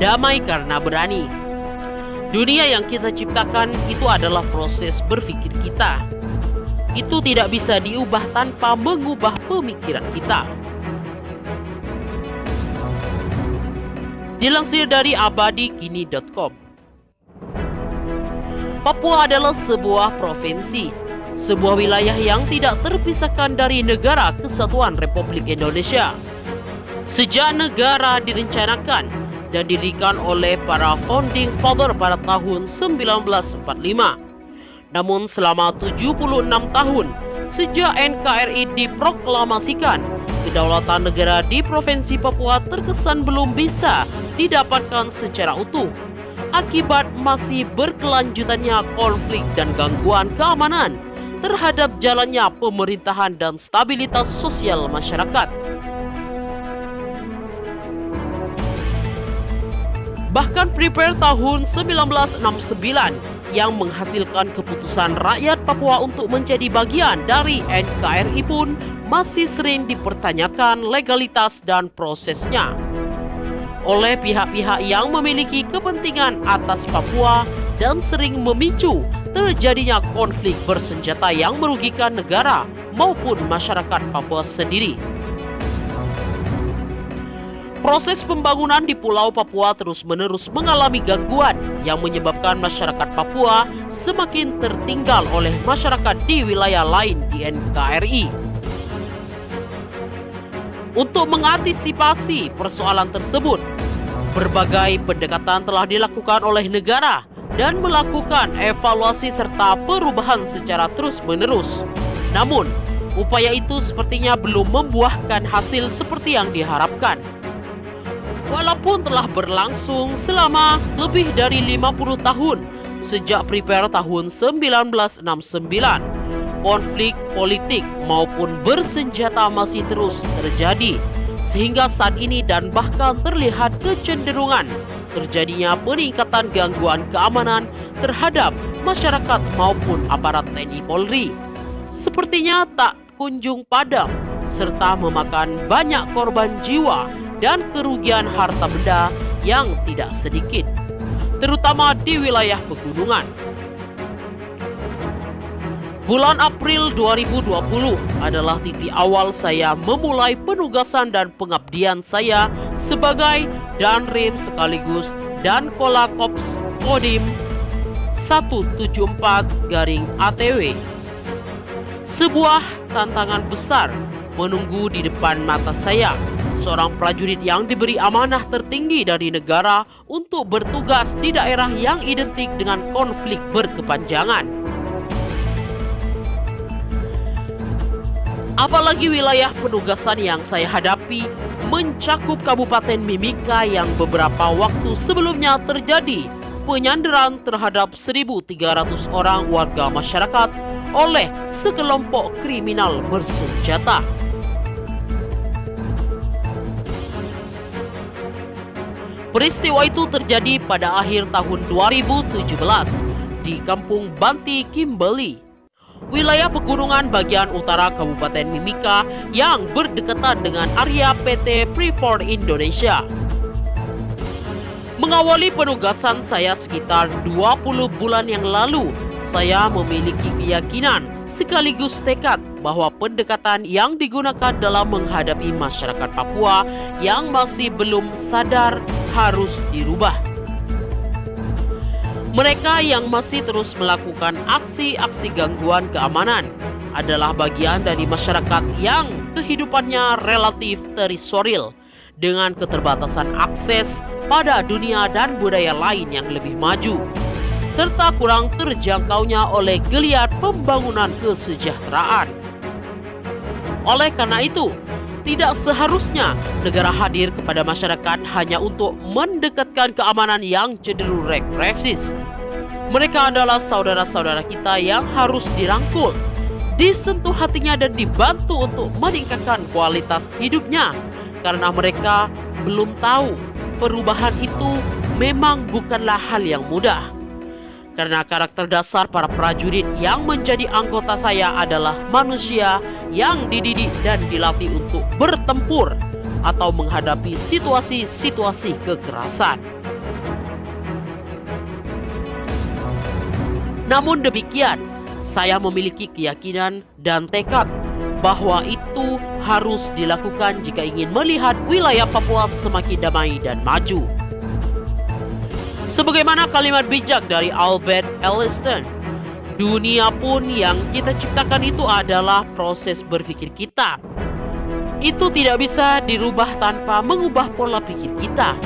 damai karena berani. Dunia yang kita ciptakan itu adalah proses berpikir kita. Itu tidak bisa diubah tanpa mengubah pemikiran kita. Dilansir dari abadikini.com. Papua adalah sebuah provinsi, sebuah wilayah yang tidak terpisahkan dari Negara Kesatuan Republik Indonesia. Sejak negara direncanakan dan didirikan oleh para founding father pada tahun 1945. Namun selama 76 tahun sejak NKRI diproklamasikan, kedaulatan negara di Provinsi Papua terkesan belum bisa didapatkan secara utuh akibat masih berkelanjutannya konflik dan gangguan keamanan terhadap jalannya pemerintahan dan stabilitas sosial masyarakat. Bahkan Prepare tahun 1969 yang menghasilkan keputusan rakyat Papua untuk menjadi bagian dari NKRI pun masih sering dipertanyakan legalitas dan prosesnya oleh pihak-pihak yang memiliki kepentingan atas Papua dan sering memicu terjadinya konflik bersenjata yang merugikan negara maupun masyarakat Papua sendiri. Proses pembangunan di Pulau Papua terus-menerus mengalami gangguan yang menyebabkan masyarakat Papua semakin tertinggal oleh masyarakat di wilayah lain di NKRI. Untuk mengantisipasi persoalan tersebut, berbagai pendekatan telah dilakukan oleh negara dan melakukan evaluasi serta perubahan secara terus-menerus. Namun, upaya itu sepertinya belum membuahkan hasil seperti yang diharapkan. Walaupun telah berlangsung selama lebih dari 50 tahun sejak Prepare tahun 1969, konflik politik maupun bersenjata masih terus terjadi sehingga saat ini dan bahkan terlihat kecenderungan terjadinya peningkatan gangguan keamanan terhadap masyarakat maupun aparat TNI Polri. Sepertinya tak kunjung padam serta memakan banyak korban jiwa dan kerugian harta benda yang tidak sedikit, terutama di wilayah pegunungan. Bulan April 2020 adalah titik awal saya memulai penugasan dan pengabdian saya sebagai Danrim sekaligus dan Kolakops Kodim 174-ATW. Sebuah tantangan besar menunggu di depan mata saya, seorang prajurit yang diberi amanah tertinggi dari negara untuk bertugas di daerah yang identik dengan konflik berkepanjangan. Apalagi wilayah penugasan yang saya hadapi mencakup Kabupaten Mimika yang beberapa waktu sebelumnya terjadi penyanderaan terhadap 1.300 orang warga masyarakat oleh sekelompok kriminal bersenjata. Peristiwa itu terjadi pada akhir tahun 2017 di Kampung Banti Kimbeli, wilayah pegunungan bagian utara Kabupaten Mimika yang berdekatan dengan area PT Freeport Indonesia. Mengawali penugasan saya sekitar 20 bulan yang lalu, saya memiliki keyakinan sekaligus tekad bahwa pendekatan yang digunakan dalam menghadapi masyarakat Papua yang masih belum sadar harus dirubah. Mereka yang masih terus melakukan aksi-aksi gangguan keamanan adalah bagian dari masyarakat yang kehidupannya relatif terisolir dengan keterbatasan akses pada dunia dan budaya lain yang lebih maju, serta kurang terjangkaunya oleh geliat pembangunan kesejahteraan. Oleh karena itu, tidak seharusnya negara hadir kepada masyarakat hanya untuk mendekatkan keamanan yang cenderung represif. Mereka adalah saudara-saudara kita yang harus dirangkul, disentuh hatinya dan dibantu untuk meningkatkan kualitas hidupnya, karena mereka belum tahu perubahan itu memang bukanlah hal yang mudah. Karena karakter dasar para prajurit yang menjadi anggota saya adalah manusia yang dididik dan dilatih untuk bertempur atau menghadapi situasi-situasi kekerasan. Namun demikian, saya memiliki keyakinan dan tekad bahwa itu harus dilakukan jika ingin melihat wilayah Papua semakin damai dan maju. Sebagaimana kalimat bijak dari Albert Einstein, dunia pun yang kita ciptakan itu adalah proses berpikir kita. Itu tidak bisa dirubah tanpa mengubah pola pikir kita.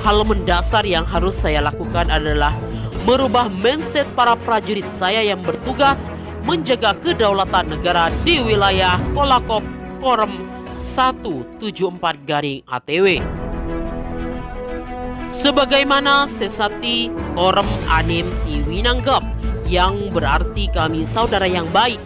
Hal mendasar yang harus saya lakukan adalah merubah mindset para prajurit saya yang bertugas menjaga kedaulatan negara di wilayah Kolakop Korem 174-ATW. Sebagaimana Sesati Korem Anim Tiwinanggap, yang berarti kami saudara yang baik,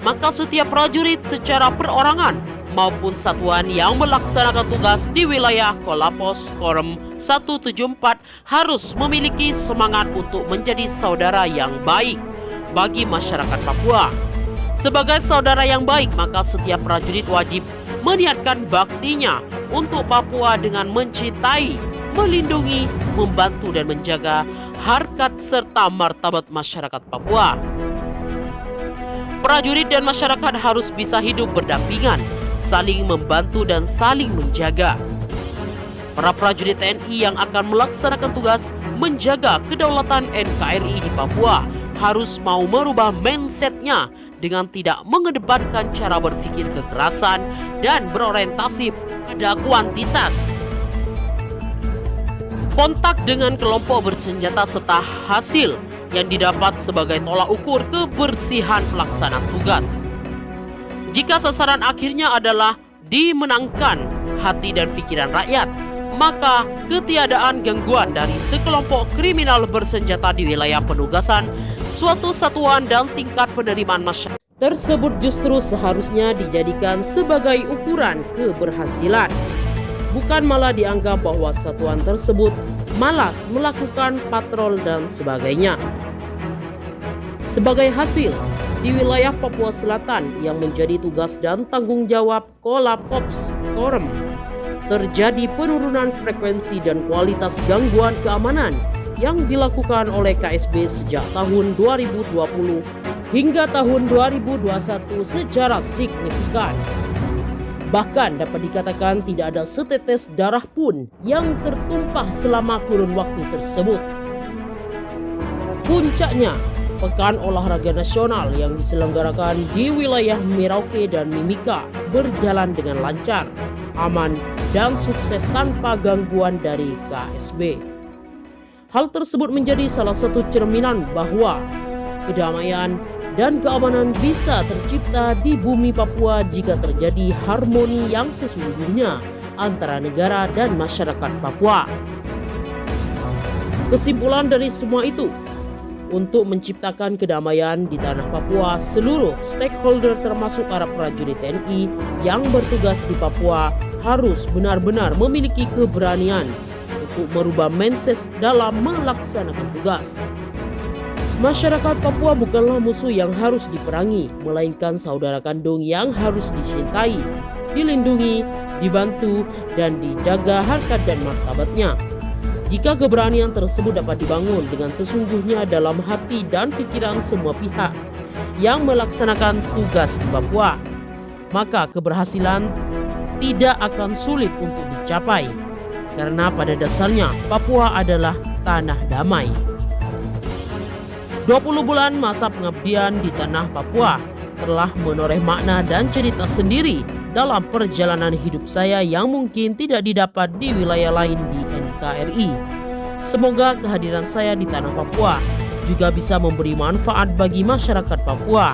maka setiap prajurit secara perorangan maupun satuan yang melaksanakan tugas di wilayah Kolapos Korem 174 harus memiliki semangat untuk menjadi saudara yang baik bagi masyarakat Papua. Sebagai saudara yang baik, maka setiap prajurit wajib meniatkan baktinya untuk Papua dengan mencintai, melindungi, membantu dan menjaga harkat serta martabat masyarakat Papua. Prajurit dan masyarakat harus bisa hidup berdampingan, saling membantu dan saling menjaga. Para prajurit TNI yang akan melaksanakan tugas menjaga kedaulatan NKRI di Papua harus mau merubah mindsetnya dengan tidak mengedepankan cara berpikir kekerasan dan berorientasi pada kuantitas. Kontak dengan kelompok bersenjata serta hasil yang didapat sebagai tolak ukur kebersihan pelaksanaan tugas. Jika sasaran akhirnya adalah dimenangkan hati dan pikiran rakyat, maka ketiadaan gangguan dari sekelompok kriminal bersenjata di wilayah penugasan suatu satuan dan tingkat penerimaan masyarakat tersebut justru seharusnya dijadikan sebagai ukuran keberhasilan. Bukan malah dianggap bahwa satuan tersebut malas melakukan patrol dan sebagainya. Sebagai hasil, di wilayah Papua Selatan yang menjadi tugas dan tanggung jawab Kolapkops Korem, terjadi penurunan frekuensi dan kualitas gangguan keamanan yang dilakukan oleh KSB sejak tahun 2020 hingga tahun 2021 secara signifikan. Bahkan dapat dikatakan tidak ada setetes darah pun yang tertumpah selama kurun waktu tersebut. Puncaknya, Pekan Olahraga Nasional yang diselenggarakan di wilayah Merauke dan Mimika berjalan dengan lancar, aman, dan sukses tanpa gangguan dari KSB. Hal tersebut menjadi salah satu cerminan bahwa kedamaian dan keamanan bisa tercipta di bumi Papua jika terjadi harmoni yang sesungguhnya antara negara dan masyarakat Papua. Kesimpulan dari semua itu, untuk menciptakan kedamaian di tanah Papua, seluruh stakeholder termasuk para prajurit TNI yang bertugas di Papua harus benar-benar memiliki keberanian untuk merubah mindset dalam melaksanakan tugas. Masyarakat Papua bukanlah musuh yang harus diperangi, melainkan saudara kandung yang harus dicintai, dilindungi, dibantu, dan dijaga harkat dan martabatnya. Jika keberanian tersebut dapat dibangun dengan sesungguhnya dalam hati dan pikiran semua pihak yang melaksanakan tugas di Papua, maka keberhasilan tidak akan sulit untuk dicapai. Karena pada dasarnya Papua adalah tanah damai. 20 bulan masa pengabdian di tanah Papua telah menoreh makna dan cerita sendiri dalam perjalanan hidup saya yang mungkin tidak didapat di wilayah lain di NKRI. Semoga kehadiran saya di tanah Papua juga bisa memberi manfaat bagi masyarakat Papua,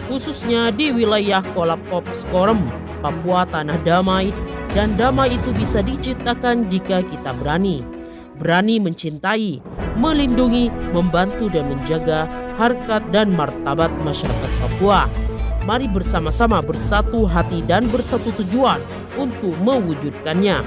khususnya di wilayah Kolapkops Korem, Papua tanah damai, dan damai itu bisa diciptakan jika kita berani mencintai, melindungi, membantu dan menjaga harkat dan martabat masyarakat Papua. Mari bersama-sama bersatu hati dan bersatu tujuan untuk mewujudkannya.